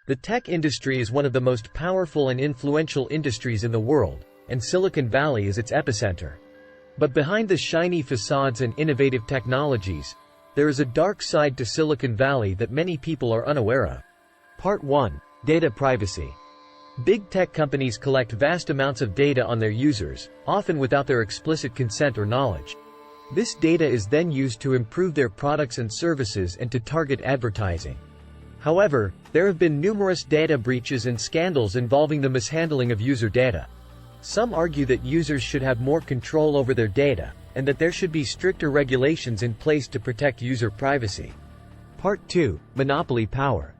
The tech industry is one of the most powerful and influential industries in the world, and Silicon Valley is its epicenter. But behind the shiny facades and innovative technologies, there is a dark side to Silicon Valley that many people are unaware of. Part 1. Data privacy. Big tech companies collect vast amounts of data on their users, often without their explicit consent or knowledge. This data is then used to improve their products and services and to target advertising. However, there have been numerous data breaches and scandals involving the mishandling of user data. Some argue that users should have more control over their data, and that there should be stricter regulations in place to protect user privacy. Part 2. Monopoly power.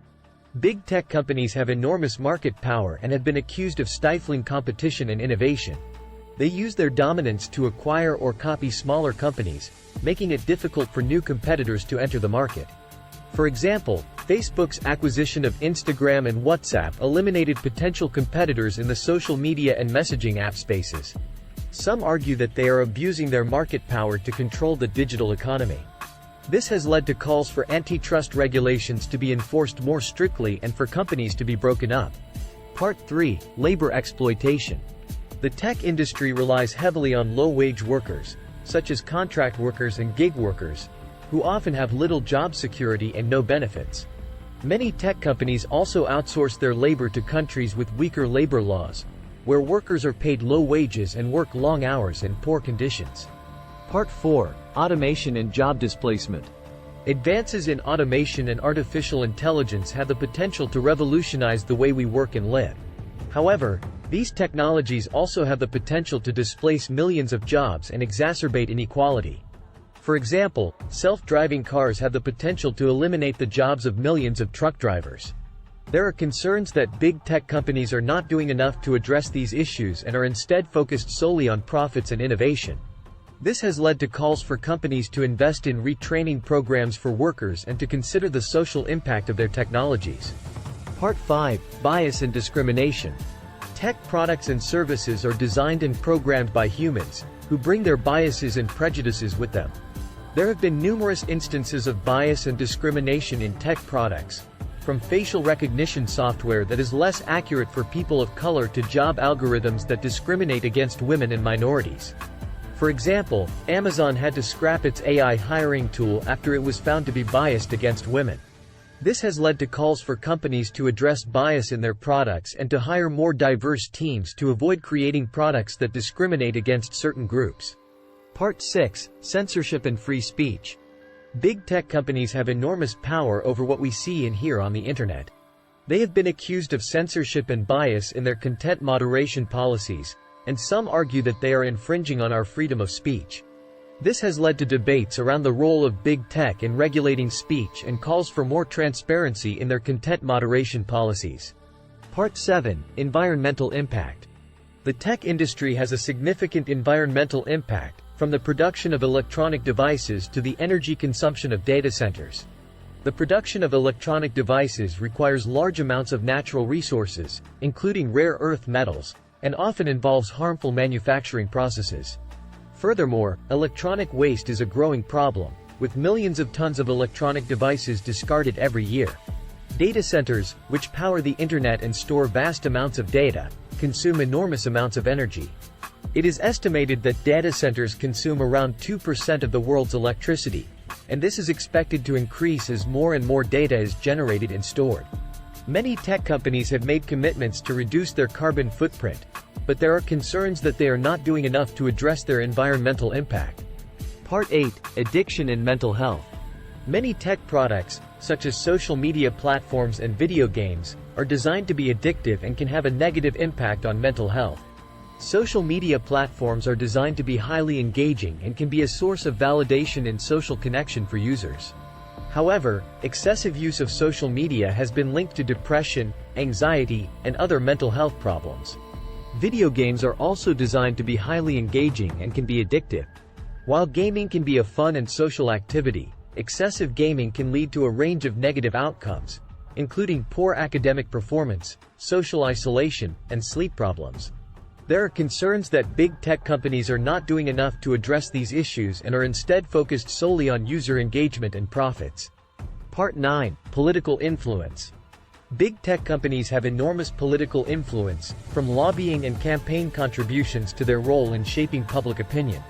Big tech companies have enormous market power and have been accused of stifling competition and innovation. They use their dominance to acquire or copy smaller companies, making it difficult for new competitors to enter the market. For example, Facebook's acquisition of Instagram and WhatsApp eliminated potential competitors in the social media and messaging app spaces. Some argue that they are abusing their market power to control the digital economy. This has led to calls for antitrust regulations to be enforced more strictly and for companies to be broken up. Part 3. Labor exploitation. The tech industry relies heavily on low-wage workers, such as contract workers and gig workers, who often have little job security and no benefits. Many tech companies also outsource their labor to countries with weaker labor laws, where workers are paid low wages and work long hours in poor conditions. Part 4. Automation and job displacement. Advances in automation and artificial intelligence have the potential to revolutionize the way we work and live. However, these technologies also have the potential to displace millions of jobs and exacerbate inequality. For example, self-driving cars have the potential to eliminate the jobs of millions of truck drivers. There are concerns that big tech companies are not doing enough to address these issues and are instead focused solely on profits and innovation. This has led to calls for companies to invest in retraining programs for workers and to consider the social impact of their technologies. Part 5. Bias and discrimination. Tech products and services are designed and programmed by humans, who bring their biases and prejudices with them. There have been numerous instances of bias and discrimination in tech products, from facial recognition software that is less accurate for people of color to job algorithms that discriminate against women and minorities. For example, Amazon had to scrap its AI hiring tool after it was found to be biased against women. This has led to calls for companies to address bias in their products and to hire more diverse teams to avoid creating products that discriminate against certain groups. Part 6. Censorship and free speech. Big tech companies have enormous power over what we see and hear on the internet. They have been accused of censorship and bias in their content moderation policies, and some argue that they are infringing on our freedom of speech. This has led to debates around the role of big tech in regulating speech and calls for more transparency in their content moderation policies. Part 7. Environmental impact. The tech industry has a significant environmental impact, from the production of electronic devices to the energy consumption of data centers. The production of electronic devices requires large amounts of natural resources, including rare earth metals, and often involves harmful manufacturing processes. Furthermore, electronic waste is a growing problem, with millions of tons of electronic devices discarded every year. Data centers, which power the internet and store vast amounts of data, consume enormous amounts of energy. It is estimated that data centers consume around 2% of the world's electricity, and this is expected to increase as more and more data is generated and stored. Many tech companies have made commitments to reduce their carbon footprint, but there are concerns that they are not doing enough to address their environmental impact. Part 8. Addiction and mental health. Many tech products, such as social media platforms and video games, are designed to be addictive and can have a negative impact on mental health. Social media platforms are designed to be highly engaging and can be a source of validation and social connection for users. However, excessive use of social media has been linked to depression, anxiety, and other mental health problems. Video games are also designed to be highly engaging and can be addictive. While gaming can be a fun and social activity, excessive gaming can lead to a range of negative outcomes, including poor academic performance, social isolation, and sleep problems. There are concerns that big tech companies are not doing enough to address these issues and are instead focused solely on user engagement and profits. Part 9. Political influence. Big tech companies have enormous political influence, from lobbying and campaign contributions to their role in shaping public opinion.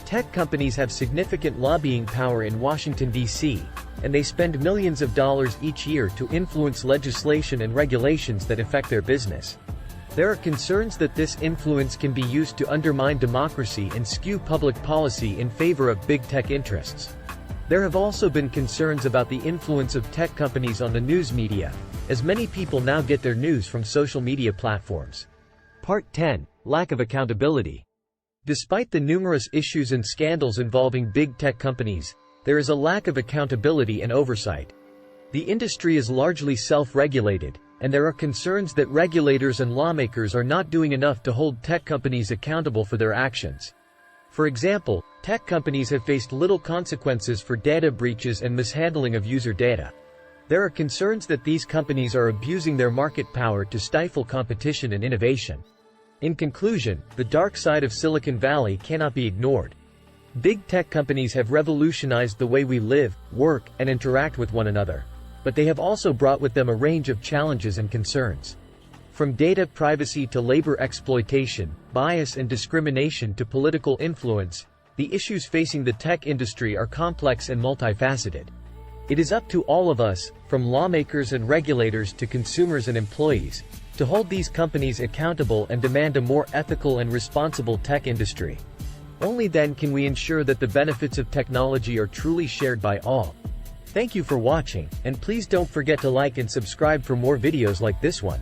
Tech companies have significant lobbying power in Washington, D.C., and they spend millions of dollars each year to influence legislation and regulations that affect their business. There are concerns that this influence can be used to undermine democracy and skew public policy in favor of big tech interests. There have also been concerns about the influence of tech companies on the news media, as many people now get their news from social media platforms. Part 10. Lack of accountability. Despite the numerous issues and scandals involving big tech companies, there is a lack of accountability and oversight. The industry is largely self-regulated, and there are concerns that regulators and lawmakers are not doing enough to hold tech companies accountable for their actions. For example, tech companies have faced little consequences for data breaches and mishandling of user data. There are concerns that these companies are abusing their market power to stifle competition and innovation. In conclusion, the dark side of Silicon Valley cannot be ignored. Big tech companies have revolutionized the way we live, work, and interact with one another. But they have also brought with them a range of challenges and concerns. From data privacy to labor exploitation, bias and discrimination to political influence, the issues facing the tech industry are complex and multifaceted. It is up to all of us, from lawmakers and regulators to consumers and employees, to hold these companies accountable and demand a more ethical and responsible tech industry. Only then can we ensure that the benefits of technology are truly shared by all. Thank you for watching, and please don't forget to like and subscribe for more videos like this one.